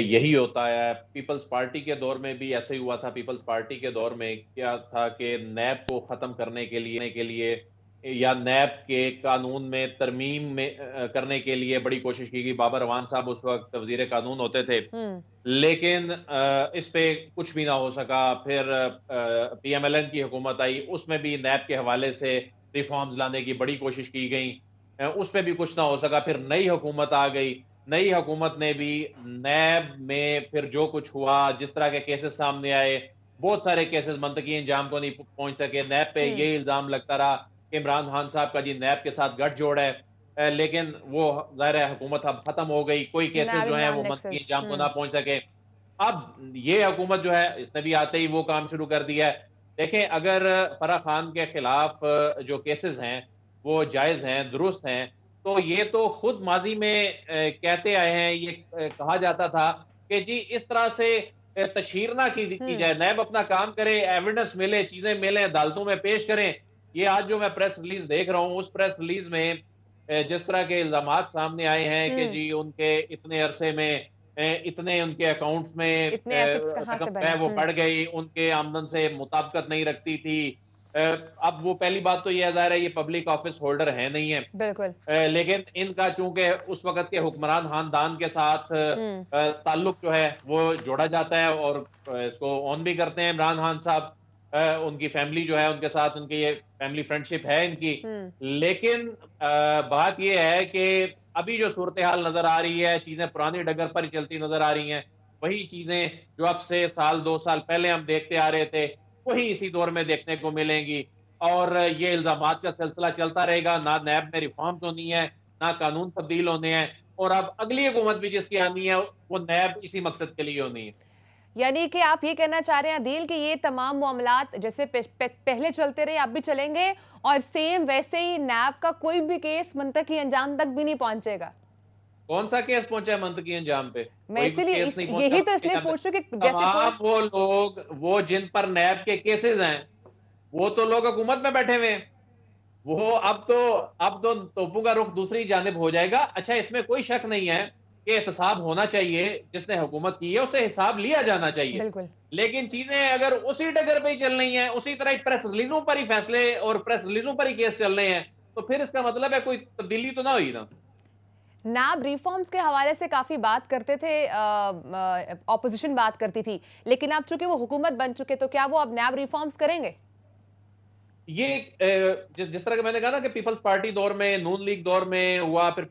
यही होता है। पीपल्स पार्टी के दौर में भी ऐसे ही हुआ था। पीपल्स पार्टी के दौर में क्या था कि नैब को ख़त्म करने के लिए या नैब के कानून में तरमीम में करने के लिए बड़ी कोशिश की गई। बाबर अवान साहब उस वक्त वज़ीर कानून होते थे, लेकिन इस पे कुछ भी ना हो सका। फिर PMLN की हुकूमत आई, उसमें भी नैब के हवाले से रिफॉर्म्स लाने की बड़ी कोशिश की गई, उस पर भी कुछ ना हो सका। फिर नई हुकूमत आ गई, नई हुकूमत ने भी नैब में फिर जो कुछ हुआ, जिस तरह के केसेस सामने आए, बहुत सारे केसेस मंतकी इंजाम को नहीं पहुंच सके। नैब पे ये इल्ज़ाम लगता रहा कि इमरान खान साहब का जी नैब के साथ गठजोड़ है, लेकिन वो ज़ाहिर है हुकूमत अब खत्म हो गई, कोई केसेस जो है वो मंतकी इंजाम को ना पहुंच सके। अब ये हुकूमत जो है इसने भी आते ही वो काम शुरू कर दिया है। देखें, अगर फराह खान के खिलाफ जो केसेस हैं वो जायज़ हैं, दुरुस्त हैं, तो ये तो खुद माजी में कहते आए हैं। ये कहा जाता था कि जी इस तरह से तशहीर ना की जाए, नैब अपना काम करे, एविडेंस मिले, चीजें मिले, अदालतों में पेश करें। ये आज जो मैं प्रेस रिलीज देख रहा हूं, उस प्रेस रिलीज में जिस तरह के इल्जामात सामने आए हैं कि जी उनके इतने अरसे में इतने उनके अकाउंट्स में रकम है वो बढ़ गई, उनके आमदन से मुताबिकत नहीं रखती थी। अब वो पहली बात तो ये ज़ाहिर है ये पब्लिक ऑफिस होल्डर है नहीं है, बिल्कुल, लेकिन इनका चूंकि उस वक्त के हुक्मरान खानदान के साथ ताल्लुक जो है वो जोड़ा जाता है और इसको ऑन भी करते हैं इमरान खान साहब। उनकी फैमिली जो है उनके साथ उनकी ये फैमिली फ्रेंडशिप है इनकी। लेकिन बात ये है कि अभी जो सूरत हाल नजर आ रही है, चीजें पुरानी डगर पर ही चलती नजर आ रही हैं। वही चीजें जो अब से साल 2 साल पहले हम देखते आ रहे थे वही इसी दौर में देखने को मिलेंगी और ये इल्जामात का सिलसिला चलता रहेगा। ना नैब में रिफॉर्म्स होनी है, ना कानून तब्दील होने हैं, और अब अगली हुकूमत भी जिसकी आनी है वो नैब इसी मकसद के लिए होनी है। यानी कि आप ये कहना चाह रहे हैं अदील कि ये तमाम मामलात जैसे पहले चलते रहे अब भी चलेंगे और सेम वैसे ही नैब का कोई भी केस मंतकी अंजाम तक भी नहीं पहुंचेगा? कौन सा केस पहुंचा है मंतकी अंजाम पे? मैं इसीलिए यही तो इसलिए पूछ रही हूँ कि जैसे तमाम वो लोग वो जिन पर नैब के केसेस हैं वो तो लोग हुकूमत में बैठे हुए हैं, वो अब तो तोपों का रुख दूसरी जानिब हो जाएगा। अच्छा, इसमें कोई शक नहीं है कि एहतसाब होना चाहिए, जिसने हुकूमत की है उससे हिसाब लिया जाना चाहिए, बिल्कुल। लेकिन चीजें अगर उसी डगर पे ही चल रही हैं, उसी तरह प्रेस रिलीजों पर ही फैसले और प्रेस रिलीजों पर ही केस चल रहे हैं, तो फिर इसका मतलब है कोई तब्दीली तो ना हुई ना। नैब रिफॉर्म्स के हवाले से काफी बात करते थे, ऑपोजिशन बात करती थी, लेकिन अब चूंकि वो हुकूमत बन चुके तो क्या वो अब नैब रिफॉर्म्स करेंगे? ये जिस तरह का मैंने कहा ना कि पीपल्स पार्टी दौर में, नून लीग दौर में हुआ, फिर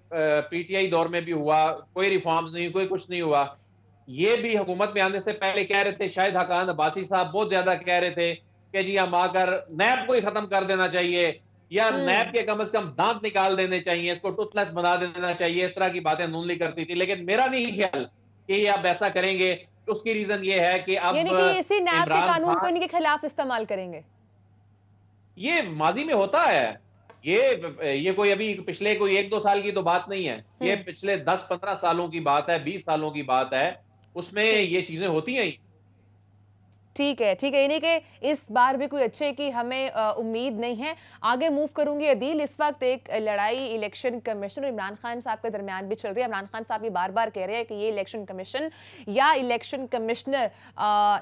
पीटीआई दौर में भी हुआ, कोई रिफॉर्म्स नहीं, कोई कुछ नहीं हुआ। ये भी हुकूमत में आने से पहले कह रहे थे, शाहिद हकान अब्बासी साहब बहुत ज्यादा कह रहे थे कि जी हम आकर नैब को ही खत्म कर देना चाहिए या नैब के कम से कम दांत निकाल देने चाहिए, इसको टूथलेस बना देना चाहिए, इस तरह की बातें नून लीग करती थी। लेकिन मेरा नहीं ख्याल कि आप ऐसा करेंगे। उसकी रीजन ये है कि अब यानी कि इसी नैब के कानून को इनके खिलाफ इस्तेमाल करेंगे। ये माजी में होता है, ये कोई अभी पिछले कोई 1-2 साल की तो बात नहीं है, ये पिछले 10-15 सालों की बात है, 20 सालों की बात है, उसमें ये चीजें होती हैं। ठीक है, ठीक है, यानी कि इस बार भी कोई अच्छे की हमें उम्मीद नहीं है। आगे मूव करूंगी अदील। इस वक्त एक लड़ाई इलेक्शन कमीशन और इमरान खान साहब के दरमियान भी चल रही है। इमरान खान साहब ये बार बार कह रहे हैं कि ये इलेक्शन कमीशन या इलेक्शन कमिश्नर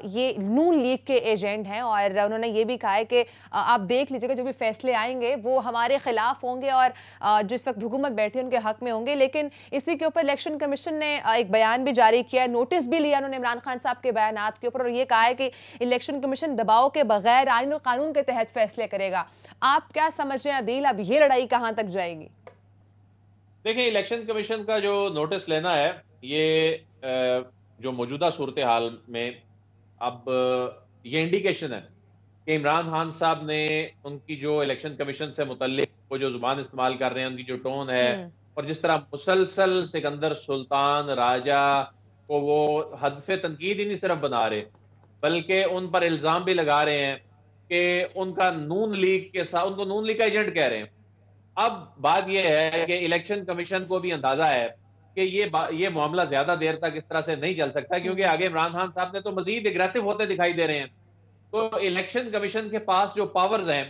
ये नून लीग के एजेंट हैं और उन्होंने ये भी कहा है कि आप देख लीजिएगा जो भी फैसले आएंगे वो हमारे खिलाफ होंगे और जो इस वक्त हुकूमत बैठी है उनके हक में होंगे। लेकिन इसी के ऊपर इलेक्शन कमीशन ने एक बयान भी जारी किया, नोटिस भी लिया उन्होंने इमरान खान साहब के बयानात के ऊपर और ये कहा है कि इलेक्शन कमीशन दबाव के बगैर आईन और कानून के तहत फैसले करेगा। आप क्या समझ रहे हैं अदील, अब ये लड़ाई कहां तक जाएगी? देखिए, इलेक्शन कमीशन का जो नोटिस लेना है, ये जो मौजूदा सूरत हाल में अब ये इंडिकेशन है कि इमरान खान साहब ने उनकी जो इलेक्शन कमीशन से मुतल्लिक वो जो जुबान इस्तेमाल कर रहे हैं, उनकी जो टोन है और जिस तरह मुसलसल सिकंदर सुल्तान राजा को वो हदफ तनकीद ही नहीं सिर्फ बना रहे बल्कि उन पर इल्जाम भी लगा रहे हैं कि उनका नून लीग के साथ, उनको नून लीग का एजेंट कह रहे हैं। अब बात यह है कि इलेक्शन कमीशन को भी अंदाजा है कि ये मामला ज्यादा देर तक इस तरह से नहीं चल सकता, क्योंकि आगे इमरान खान साहब ने तो मजीद एग्रेसिव होते दिखाई दे रहे हैं। तो इलेक्शन कमीशन के पास जो पावर्स हैं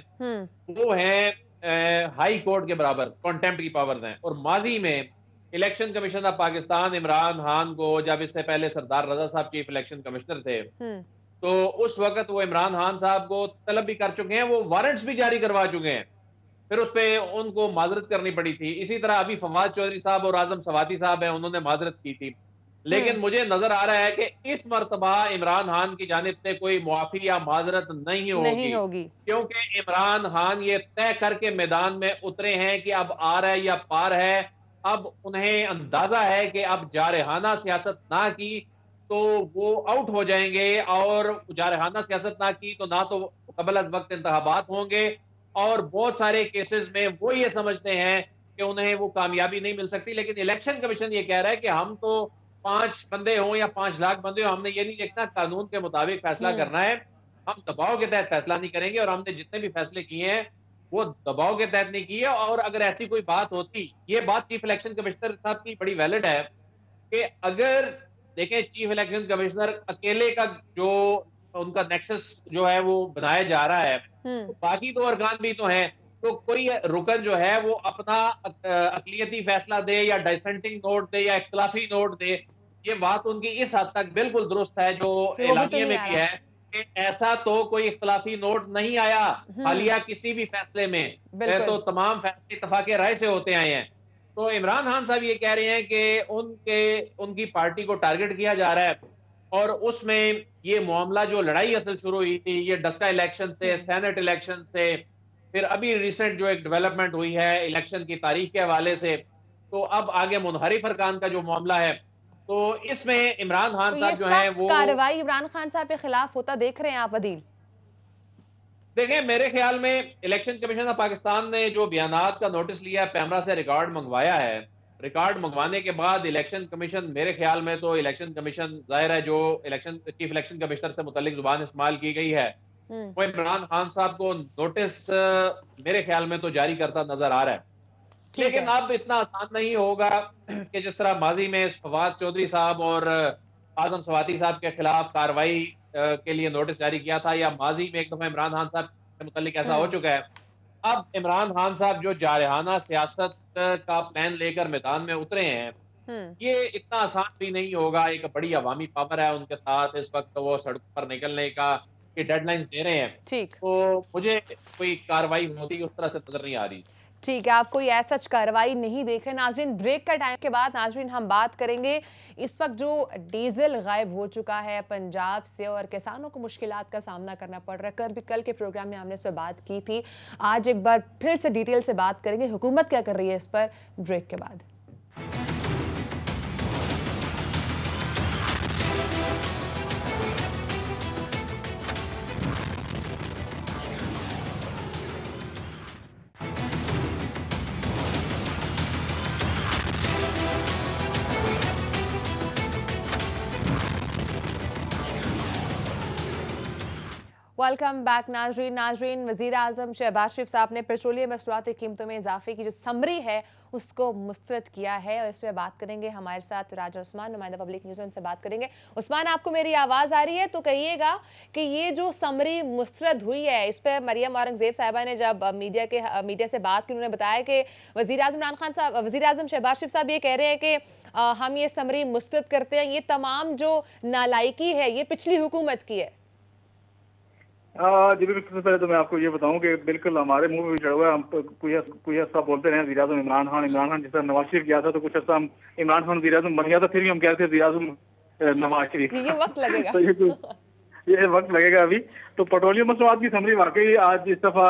वो हैं हाई कोर्ट के बराबर, कॉन्टेम्प्ट की पावर्स हैं। और माजी में election commission of Pakistan Imran Khan को, जब इससे पहले सरदार रजा साहब चीफ इलेक्शन कमिश्नर थे, तो उस वक्त वो इमरान खान साहब को तलब भी कर चुके हैं, वो वारंट्स भी जारी करवा चुके हैं, फिर उस पर उनको माजरत करनी पड़ी थी। इसी तरह अभी फवाद चौधरी साहब और आजम सवाती साहब हैं, उन्होंने माजरत की थी। लेकिन मुझे नजर आ रहा है कि इस मर्तबा इमरान खान की जानिब से कोई मुआफी या माजरत नहीं होगी, क्योंकि इमरान खान ये तय करके मैदान में उतरे हैं कि अब आ रहा है या पार है। अब उन्हें अंदाजा है कि अब जारहाना सियासत ना की तो वो आउट हो जाएंगे, और जारहाना सियासत ना की तो ना तो कबल अज वक्त इंतखाबात होंगे, और बहुत सारे केसेस में वो ये समझते हैं कि उन्हें वो कामयाबी नहीं मिल सकती। लेकिन इलेक्शन कमीशन ये कह रहा है कि हम तो 5 बंदे हों या 5 लाख बंदे हों, हमने ये नहीं देखना, कानून के मुताबिक फैसला करना है, हम दबाव के तहत फैसला नहीं करेंगे, और हमने जितने भी फैसले किए हैं वो दबाव के तहत नहीं किए। और अगर ऐसी कोई बात होती, ये बात चीफ इलेक्शन कमिश्नर साहब की बड़ी वैलिड है कि अगर देखें चीफ इलेक्शन कमिश्नर अकेले का जो उनका नेक्सस जो है वो बनाया जा रहा है, तो बाकी दो अरकान भी तो हैं, तो कोई रुकन जो है वो अपना अकलियती फैसला दे या डाइसेंटिंग नोट दे या इख्तलाफी नोट दे, ये बात उनकी इस हद तक बिल्कुल दुरुस्त है जो एलानिया में भी है कि ऐसा तो कोई इख्तलाफी नोट नहीं आया हालिया किसी भी फैसले में, तो तमाम फैसले इत्तफाक़े राय से होते आए हैं। तो इमरान खान साहब ये कह रहे हैं कि उनकी पार्टी को टारगेट किया जा रहा है, और उसमें ये मामला जो लड़ाई असल शुरू हुई थी, ये डस्का इलेक्शन से, सेनेट इलेक्शन से, फिर अभी रिसेंट जो एक डेवलपमेंट हुई है इलेक्शन की तारीख के हवाले से, तो अब आगे मुनहरिफ अरकान का जो मामला है, तो इसमें इमरान खान साहब जो है वो कार्रवाई इमरान खान साहब के खिलाफ होता देख रहे हैं आप अदील? देखें, मेरे ख्याल में इलेक्शन कमीशन ऑफ पाकिस्तान ने जो बयानात का नोटिस लिया है, पैमरा से रिकॉर्ड मंगवाया है, रिकॉर्ड मंगवाने के बाद इलेक्शन कमीशन, मेरे ख्याल में तो इलेक्शन कमीशन, जाहिर है जो चीफ इलेक्शन कमिश्नर से मुतल्लिक जुबान इस्तेमाल की गई है, वो इमरान खान साहब को नोटिस मेरे ख्याल में तो जारी करता नजर आ रहा है। लेकिन अब इतना आसान नहीं होगा कि जिस तरह माजी में फवाद चौधरी साहब और आजम सवाती साहब के खिलाफ कार्रवाई के लिए नोटिस जारी किया था, या माजी में एक दफा इमरान खान साहब से मुतल्लिक ऐसा हो चुका है। अब इमरान खान साहब जो जारहाना सियासत का प्लान लेकर मैदान में उतरे हैं, ये इतना आसान भी नहीं होगा। एक बड़ी अवामी पावर है उनके साथ इस वक्त, वो सड़क पर निकलने का की डेडलाइंस दे रहे हैं। ठीक, तो मुझे कोई कार्रवाई होती उस तरह से नजर नहीं आ रही। ठीक है, आप कोई ऐसा कार्रवाई नहीं देख रहे। नाज़रीन, ब्रेक का टाइम के बाद नाज़रीन हम बात करेंगे इस वक्त जो डीजल गायब हो चुका है पंजाब से और किसानों को मुश्किलात का सामना करना पड़ रहा है। कल के प्रोग्राम में हमने इस पर बात की थी, आज एक बार फिर से डिटेल से बात करेंगे, हुकूमत क्या कर रही है इस पर, ब्रेक के बाद। वेलकम बैक नाजरीन, वज़ीर आज़म शहबाज शरीफ साहब ने पेट्रोलियम मसनूआत की कीमतों में इजाफे की जो समरी है उसको मुस्तरद किया है और इस पर बात करेंगे। हमारे साथ राजा उस्मान, नुमाइंदा पब्लिक न्यूज़, उनसे बात करेंगे। उस्मान, आपको मेरी आवाज़ आ रही है तो कहिएगा कि ये जो समरी मुस्तरद हुई है इस पर मरियम औरंगजेब साहिबा ने जब मीडिया से बात की, उन्होंने बताया कि वज़ीर आज़म इमरान खान साहब, वज़ीर आज़म शहबाज शरीफ साहब ये कह रहे हैं कि हम ये समरी मुस्तरद करते हैं, ये तमाम जो नालायकी है ये पिछली हुकूमत की है। जी बिल्कुल। सबसे पहले तो मैं आपको ये बताऊं कि बिल्कुल हमारे मुंह में भी चढ़ा हुआ है। हम कोई अर्सा बोलते रहे वज़ीर आज़म इमरान खान जिस तरह नवाज शरीफ किया था, तो कुछ अर्सा हम इमरान खान वज़ीर आज़म बन गया था, फिर भी हम कहते थे वज़ीर आज़म नवाज शरीफ। ये वक्त लगेगा। तो ये वक्त लगेगा अभी। तो पेट्रोलियम मसनूआत की समरी वाकई आज इस दफा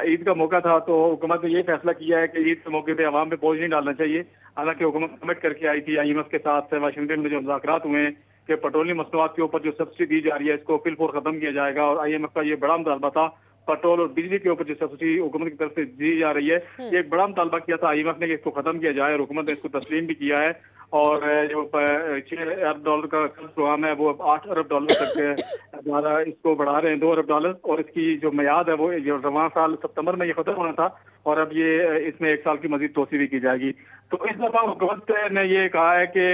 ईद का मौका था, तो हुकूमत ने ये फैसला किया है कि ईद के मौके पर आवाम पे बोझ नहीं डालना चाहिए। हालांकि हुकूमत कमिट करके आई थी IMF के साथ वाशिंगटन में जो मुज़ाकरात हुए हैं कि पेट्रोलियम मसनूआत के ऊपर जो सब्सिडी दी जा रही है इसको फिलफोर खत्म किया जाएगा, और IMF का ये बड़ा मुतालबा था। पेट्रोल और बिजली के ऊपर जो सब्सिडी हुकूमत की तरफ से दी जा रही है, ये एक बड़ा मुतालबा किया था IMF ने कि इसको खत्म किया जाए, और हुकूमत ने इसको तस्लीम भी किया है। और जो $6 अरब का प्रोग्राम है वो अब $8 अरब तक द्वारा इसको बढ़ा रहे हैं, $2 अरब, और इसकी जो मियाद है वो जो रवां साल सितंबर में ये खत्म होना था, और अब ये इसमें 1 साल की मजीद तोसी भी की जाएगी। तो इस दफा हुकूमत ने ये कहा है कि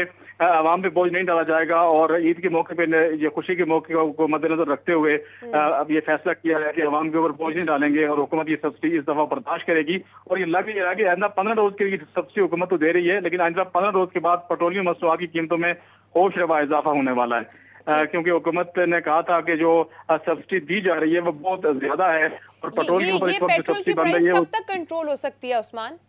आवाम पे बोझ नहीं डाला जाएगा, और ईद के मौके पे ये खुशी के मौके को मद्देनजर रखते हुए अब ये फैसला किया है कि आवाम के ऊपर बोझ नहीं डालेंगे, और हुकूमत ये सब्सिडी इस दफा बर्दाश्त करेगी। और ये लग रहा है कि आइंदा 15 रोज की सब्सिडी हुकूमत तो दे रही है, लेकिन आइंदा 15 रोज के बाद पेट्रोलियम मसनूआत की कीमतों में होश रवा इजाफा होने वाला है। क्योंकि हुकूमत ने कहा था कि जो सब्सिडी दी जा रही है वो बहुत ज्यादा है, और पेट्रोल के ऊपर इस वक्त सब्सिडी बन रही है। कब तक कंट्रोल हो सकती है उस्मान?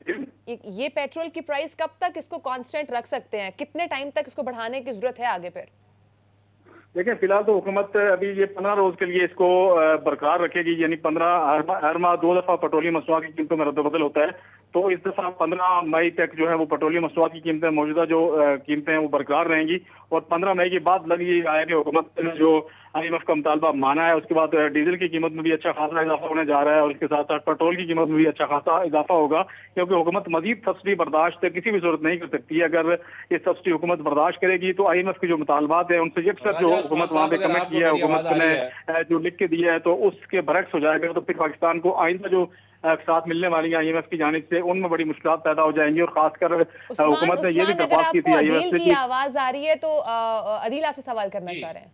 ये पेट्रोल की प्राइस कब तक इसको कांस्टेंट रख सकते हैं? कितने टाइम तक इसको बढ़ाने की जरूरत है आगे? फिर देखिए, फिलहाल तो हुकूमत अभी ये 15 रोज के लिए इसको बरकरार रखेगी, यानी 15 हर माह 2 दफा पेट्रोलियम मसनूआत की कीमतों में रद्दबदल होता है। तो इस दफा 15 मई तक जो है वो पेट्रोलियम मसनूआत की कीमतें, मौजूदा जो कीमतें हैं वो बरकरार रहेंगी, और 15 मई के बाद लग ये आया कि हुकूमत ने जो IMF का मुतालबा माना है, उसके बाद डीजल की कीमत में भी अच्छा खासा इजाफा होने जा रहा है, और इसके साथ साथ पेट्रोल की कीमत में भी अच्छा खासा इजाफा होगा, क्योंकि हुकूमत मजीद सब्सिडी बर्दाश्त किसी भी सूरत नहीं कर सकती है। अगर ये सब्सिडी हुकूमत बर्दाश्त करेगी तो IMF के जो मुतालबात है उनसे यकसर जो हुकूमत वहाँ पे कमिट किया है, हुकूमत ने जो लिख के दिया है, तो उसके बरक्स हो जाएगा। तो फिर पाकिस्तान को आइंदा जो साथ मिलने वाली IMF की जानिब से उनमें बड़ी मुश्किलात पैदा हो जाएंगी, और खासकर हुकूमत ने ये भी दरख्वास्त की थी IMF से। आवाज आ रही है तो अदील आपसे सवाल करना चाह रहे हैं।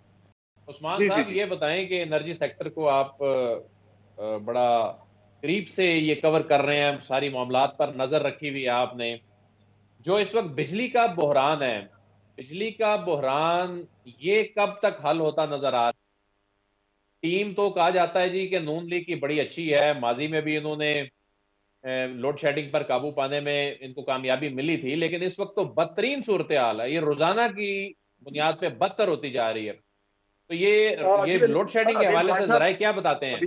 उस्मान साहब, ये बताएं कि एनर्जी सेक्टर को आप बड़ा करीब से ये कवर कर रहे हैं, सारी मामलात पर नजर रखी हुई है आपने। जो इस वक्त बिजली का बहरान है, बिजली का बहरान ये कब तक हल होता नजर आ रहा है? टीम तो कहा जाता है जी कि नून लीग की बड़ी अच्छी है, माजी में भी इन्होंने लोड शेडिंग पर काबू पाने में इनको कामयाबी मिली थी, लेकिन इस वक्त तो बदतरीन सूरत हाल है, ये रोजाना की बुनियाद पे बदतर होती जा रही है। तो ये लोड शेडिंग के हवाले से जरा क्या बताते हैं?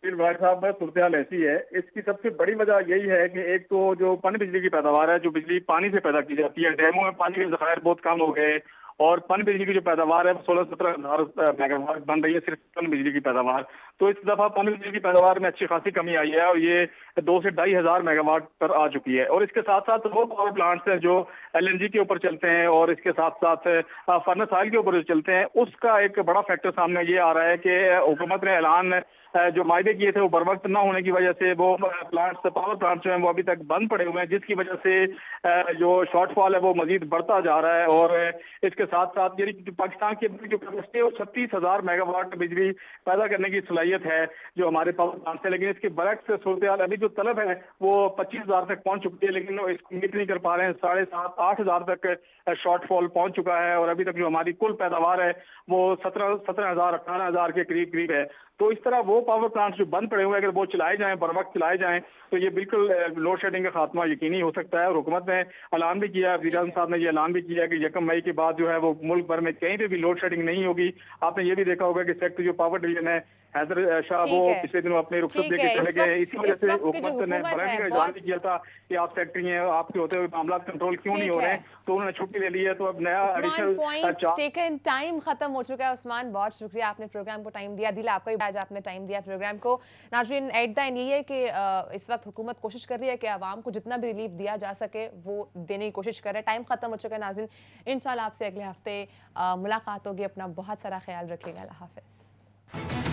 साहब, सूरत हाल ऐसी है, इसकी सबसे बड़ी वजह यही है कि एक तो जो पन बिजली की पैदावार है, जो बिजली पानी से पैदा की जाती है, डैमों में पानी के जखायर बहुत कम हो गए, और पन बिजली की जो पैदावार है 16-17 हज़ार मेगावाट बन रही है सिर्फ पन बिजली की पैदावार। तो इस दफा पन बिजली की पैदावार में अच्छी खासी कमी आई है और ये 2 से 2.5 हज़ार मेगावाट पर आ चुकी है। और इसके साथ साथ वो पावर प्लांट्स हैं जो LNG के ऊपर चलते हैं और इसके साथ साथ फर्नेस ऑयल के ऊपर जो चलते हैं, उसका एक बड़ा फैक्टर सामने ये आ रहा है कि हुकूमत ने ऐलान जो वायदे किए थे वो बर वक्त न होने की वजह से वो पावर प्लांट्स जो हैं वो अभी तक बंद पड़े हुए हैं, जिसकी वजह से जो शॉर्टफॉल है वो मजीद बढ़ता जा रहा है। और इसके साथ साथ यानी पाकिस्तान की जो कैपेसिटी है वो 36 हज़ार मेगावाट बिजली पैदा करने की सलाहियत है जो हमारे पावर प्लांट्स है, लेकिन इसकी बरक्स सूरत हाल अभी जो तलब है वो 25 हज़ार तक पहुंच चुकी है, लेकिन इसको मीट नहीं कर पा रहे हैं। 7.5-8 हज़ार तक शॉर्टफॉल पहुंच चुका है और अभी तक जो हमारी कुल पैदावार है वो 17 हज़ार 18 हज़ार के करीब है। तो इस तरह वो पावर प्लांट्स जो बंद पड़े हुए हैं अगर वो चलाए जाएं, बर वक्त चलाए जाएं, तो ये बिल्कुल लोड शेडिंग का खात्मा यकीनी हो सकता है। और हुकूमत ने ऐलान भी किया, वज़ीर आज़म साहब ने ये ऐलान भी किया कि 1 मई के बाद जो है वो मुल्क भर में कहीं पे भी लोड शेडिंग नहीं होगी। आपने ये भी देखा होगा कि सेक्टर जो पावर डिवीजन है हैदर शाह वो पिछले दिनों अपने रुखसत देके चले गए, इसी वजह से हुकूमत ने बयान का इजहार भी किया था कि आप सेक्रेटरी हैं, आपके होते हुए मामला कंट्रोल क्यों नहीं हो रहे हैं, तो उन्होंने छुट्टी ले ली है। तो अब नया एडिशनल टाइम खत्म हो चुका है। उस्मान, बहुत शुक्रिया, आपने प्रोग्राम को टाइम दिया। दिल आपका आज आपने टाइम दिया प्रोग्राम को। नाज़रीन, एट द एंड ये है कि इस वक्त हुकूमत कोशिश कर रही है कि आवाम को जितना भी रिलीफ दिया जा सके वो देने की कोशिश करे। टाइम खत्म हो चुका है नाज़रीन, इंशाल्लाह आपसे अगले हफ्ते मुलाकात होगी। अपना बहुत सारा ख्याल रखिएगा। अल्लाह हाफ़िज़।